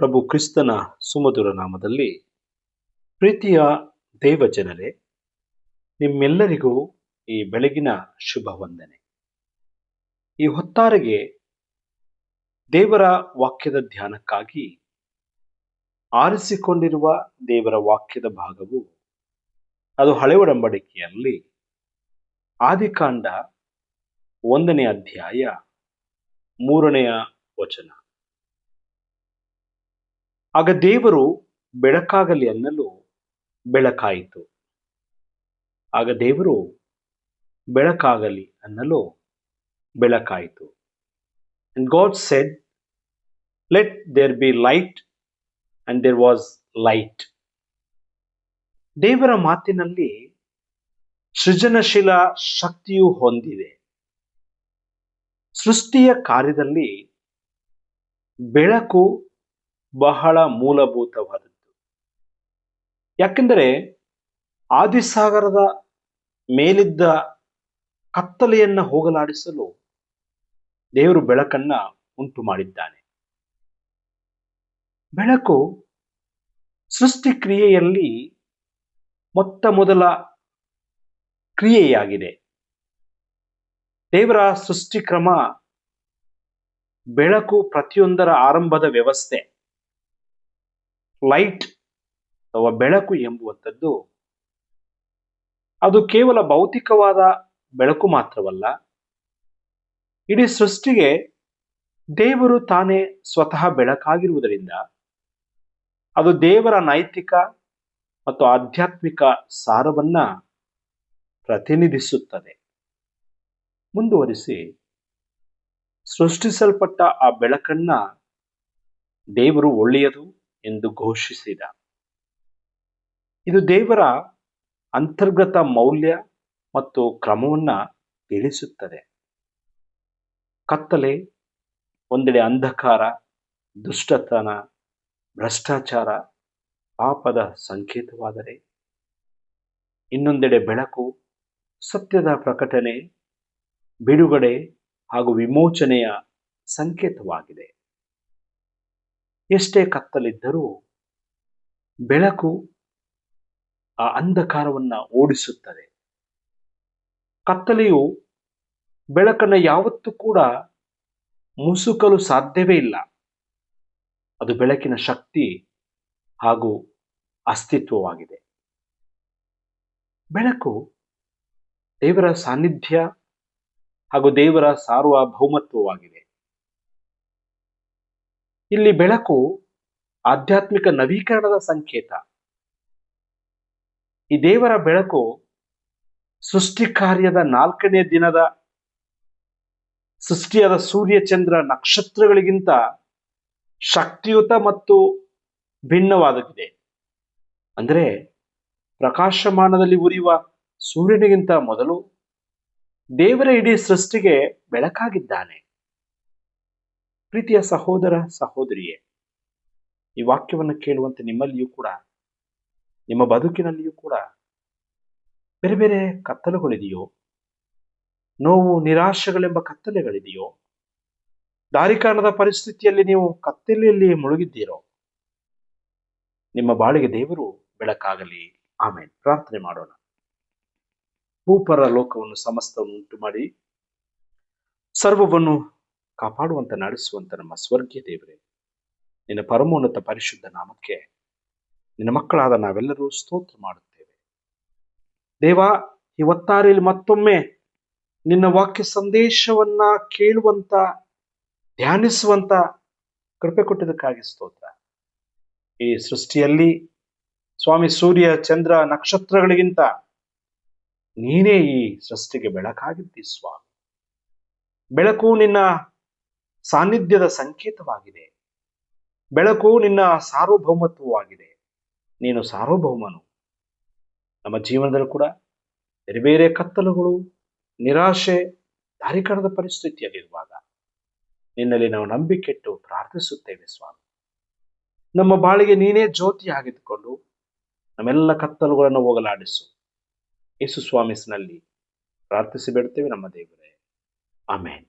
ಪ್ರಭು ಕ್ರಿಸ್ತನ ಸುಮಧುರ ನಾಮದಲ್ಲಿ ಪ್ರೀತಿಯ ದೇವ ಜನರೇ, ನಿಮ್ಮೆಲ್ಲರಿಗೂ ಈ ಬೆಳಗಿನ ಶುಭ ವಂದನೆ. ಈ ಹೊತ್ತಾರೆಗೆ ದೇವರ ವಾಕ್ಯದ ಧ್ಯಾನಕ್ಕಾಗಿ ಆರಿಸಿಕೊಂಡಿರುವ ದೇವರ ವಾಕ್ಯದ ಭಾಗವು ಅದು ಹಳೆ ಒಡಂಬಡಿಕೆಯಲ್ಲಿ ಆದಿಕಾಂಡ 1ನೇ ಅಧ್ಯಾಯ 3ನೇ ವಚನ. ಆಗ ದೇವರು ಬೆಳಕಾಗಲಿ ಅನ್ನಲು ಬೆಳಕಾಯಿತು. ಆಗ ದೇವರು ಬೆಳಕಾಗಲಿ ಅನ್ನಲು ಬೆಳಕಾಯಿತು. And God said, let there be light, and there was light. ದೇವರ ಮಾತಿನಲ್ಲಿ ಸೃಜನಶೀಲ ಶಕ್ತಿಯು ಹೊಂದಿದೆ. ಸೃಷ್ಟಿಯ ಕಾರ್ಯದಲ್ಲಿ ಬೆಳಕು ಬಹಳ ಮೂಲಭೂತವಾದದ್ದು. ಯಾಕೆಂದರೆ ಆದಿಸಾಗರದ ಮೇಲಿದ್ದ ಕತ್ತಲೆಯನ್ನ ಹೋಗಲಾಡಿಸಲು ದೇವರು ಬೆಳಕನ್ನ ಉಂಟು ಮಾಡಿದ್ದಾನೆ. ಬೆಳಕು ಸೃಷ್ಟಿ ಕ್ರಿಯೆಯಲ್ಲಿ ಮೊತ್ತ ಮೊದಲ ಕ್ರಿಯೆಯಾಗಿದೆ. ದೇವರ ಸೃಷ್ಟಿ ಕ್ರಮ ಬೆಳಕು ಪ್ರತಿಯೊಂದರ ಆರಂಭದ ವ್ಯವಸ್ಥೆ. ಲೈಟ್ ಅಥವಾ ಬೆಳಕು ಎಂಬುವಂಥದ್ದು ಅದು ಕೇವಲ ಭೌತಿಕವಾದ ಬೆಳಕು ಮಾತ್ರವಲ್ಲ, ಇಡೀ ಸೃಷ್ಟಿಗೆ ದೇವರು ತಾನೇ ಸ್ವತಃ ಬೆಳಕಾಗಿರುವುದರಿಂದ ಅದು ದೇವರ ನೈತಿಕ ಮತ್ತು ಆಧ್ಯಾತ್ಮಿಕ ಸಾರವನ್ನ ಪ್ರತಿನಿಧಿಸುತ್ತದೆ. ಮುಂದುವರಿಸಿ, ಸೃಷ್ಟಿಸಲ್ಪಟ್ಟ ಆ ಬೆಳಕನ್ನ ದೇವರು ಒಳ್ಳೆಯದು ಎಂದು ಘೋಷಿಸಿದ. ಇದು ದೇವರ ಅಂತರ್ಗತ ಮೌಲ್ಯ ಮತ್ತು ಕ್ರಮವನ್ನ ತಿಳಿಸುತ್ತದೆ. ಕತ್ತಲೆ ಒಂದೆಡೆ ಅಂಧಕಾರ, ದುಷ್ಟತನ, ಭ್ರಷ್ಟಾಚಾರ, ಪಾಪದ ಸಂಕೇತವಾದರೆ, ಇನ್ನೊಂದೆಡೆ ಬೆಳಕು ಸತ್ಯದ ಪ್ರಕಟಣೆ, ಬಿಡುಗಡೆ ಹಾಗೂ ವಿಮೋಚನೆಯ ಸಂಕೇತವಾಗಿದೆ. ಎಷ್ಟೇ ಕತ್ತಲಿದ್ದರೂ ಬೆಳಕು ಆ ಅಂಧಕಾರವನ್ನ ಓಡಿಸುತ್ತದೆ. ಕತ್ತಲೆಯು ಬೆಳಕನ್ನು ಯಾವತ್ತೂ ಕೂಡ ಮುಸುಕಲು ಸಾಧ್ಯವೇ ಇಲ್ಲ. ಅದು ಬೆಳಕಿನ ಶಕ್ತಿ ಹಾಗೂ ಅಸ್ತಿತ್ವವಾಗಿದೆ. ಬೆಳಕು ದೇವರ ಸಾನ್ನಿಧ್ಯ ಹಾಗೂ ದೇವರ ಸಾರ್ವಭೌಮತ್ವವಾಗಿದೆ. ಇಲ್ಲಿ ಬೆಳಕು ಆಧ್ಯಾತ್ಮಿಕ ನವೀಕರಣದ ಸಂಕೇತ. ಈ ದೇವರ ಬೆಳಕು ಸೃಷ್ಟಿ ಕಾರ್ಯದ 4ನೇ ದಿನದ ಸೃಷ್ಟಿಯಾದ ಸೂರ್ಯ, ಚಂದ್ರ, ನಕ್ಷತ್ರಗಳಿಗಿಂತ ಶಕ್ತಿಯುತ ಮತ್ತು ಭಿನ್ನವಾಗಿದೆ. ಅಂದರೆ ಪ್ರಕಾಶಮಾನದಲ್ಲಿ ಉರಿಯುವ ಸೂರ್ಯನಿಗಿಂತ ಮೊದಲು ದೇವರ ಇಡೀ ಸೃಷ್ಟಿಗೆ ಬೆಳಕಾಗಿದ್ದಾನೆ. ಪ್ರೀತಿಯ ಸಹೋದರ ಸಹೋದರಿಯೇ, ಈ ವಾಕ್ಯವನ್ನು ಕೇಳುವಂತೆ ನಿಮ್ಮಲ್ಲಿಯೂ ಕೂಡ, ನಿಮ್ಮ ಬದುಕಿನಲ್ಲಿಯೂ ಕೂಡ ಬೇರೆ ಬೇರೆ ಕತ್ತಲುಗಳಿದೆಯೋ? ನೋವು, ನಿರಾಶೆಗಳೆಂಬ ಕತ್ತಲೆಗಳಿದೆಯೋ? ದಾರಿಕಾರಣದ ಪರಿಸ್ಥಿತಿಯಲ್ಲಿ ನೀವು ಕತ್ತಲೆಯಲ್ಲಿ ಮುಳುಗಿದ್ದೀರೋ? ನಿಮ್ಮ ಬಾಳಿಗೆ ದೇವರು ಬೆಳಕಾಗಲಿ. ಆಮೇನ್. ಪ್ರಾರ್ಥನೆ ಮಾಡೋಣ. ಭೂಪರ ಲೋಕವನ್ನು ಸಮಸ್ತವನ್ನು ಉಂಟು ಮಾಡಿ ಸರ್ವವನ್ನು ಕಾಪಾಡುವಂತ ನಡೆಸುವಂತ ನಮ್ಮ ಸ್ವರ್ಗೀಯ ದೇವರೇ, ನಿನ್ನ ಪರಮೋನ್ನತ ಪರಿಶುದ್ಧ ನಾಮಕ್ಕೆ ನಿನ್ನ ಮಕ್ಕಳಾದ ನಾವೆಲ್ಲರೂ ಸ್ತೋತ್ರ ಮಾಡುತ್ತೇವೆ. ದೇವ, ಇವತ್ತಾರೆಯಲ್ಲಿ ಮತ್ತೊಮ್ಮೆ ನಿನ್ನ ವಾಕ್ಯ ಸಂದೇಶವನ್ನ ಕೇಳುವಂತ, ಧ್ಯಾನಿಸುವಂತ ಕೃಪೆ ಕೊಟ್ಟಿದ್ದಕ್ಕಾಗಿ ಸ್ತೋತ್ರ. ಈ ಸೃಷ್ಟಿಯಲ್ಲಿ ಸ್ವಾಮಿ, ಸೂರ್ಯ, ಚಂದ್ರ, ನಕ್ಷತ್ರಗಳಿಗಿಂತ ನೀನೇ ಈ ಸೃಷ್ಟಿಗೆ ಬೆಳಕಾಗಿದ್ದಿ ಸ್ವಾಮಿ. ಬೆಳಕು ನಿನ್ನ ಸಾನ್ನಿಧ್ಯದ ಸಂಕೇತವಾಗಿದೆ. ಬೆಳಕು ನಿನ್ನ ಸಾರ್ವಭೌಮತ್ವವಾಗಿದೆ. ನೀನು ಸಾರ್ವಭೌಮನು. ನಮ್ಮ ಜೀವನದಲ್ಲೂ ಕೂಡ ಬೇರೆ ಬೇರೆ ಕತ್ತಲುಗಳು, ನಿರಾಶೆ, ದಾರಿಕಾಣದ ಪರಿಸ್ಥಿತಿಯಲ್ಲಿರುವಾಗ ನಿನ್ನಲ್ಲಿ ನಾವು ನಂಬಿಕೆಟ್ಟು ಪ್ರಾರ್ಥಿಸುತ್ತೇವೆ ಸ್ವಾಮಿ. ನಮ್ಮ ಬಾಳಿಗೆ ನೀನೇ ಜ್ಯೋತಿ ಆಗಿದ್ದುಕೊಂಡು ನಮ್ಮೆಲ್ಲ ಕತ್ತಲುಗಳನ್ನು ಹೋಗಲಾಡಿಸು. ಯೇಸು ಸ್ವಾಮಿಸ್ನಲ್ಲಿ ಪ್ರಾರ್ಥಿಸಿ ಬೇಡುತ್ತೇವೆ ನಮ್ಮ ದೇವರೇ. ಆಮೇನ್.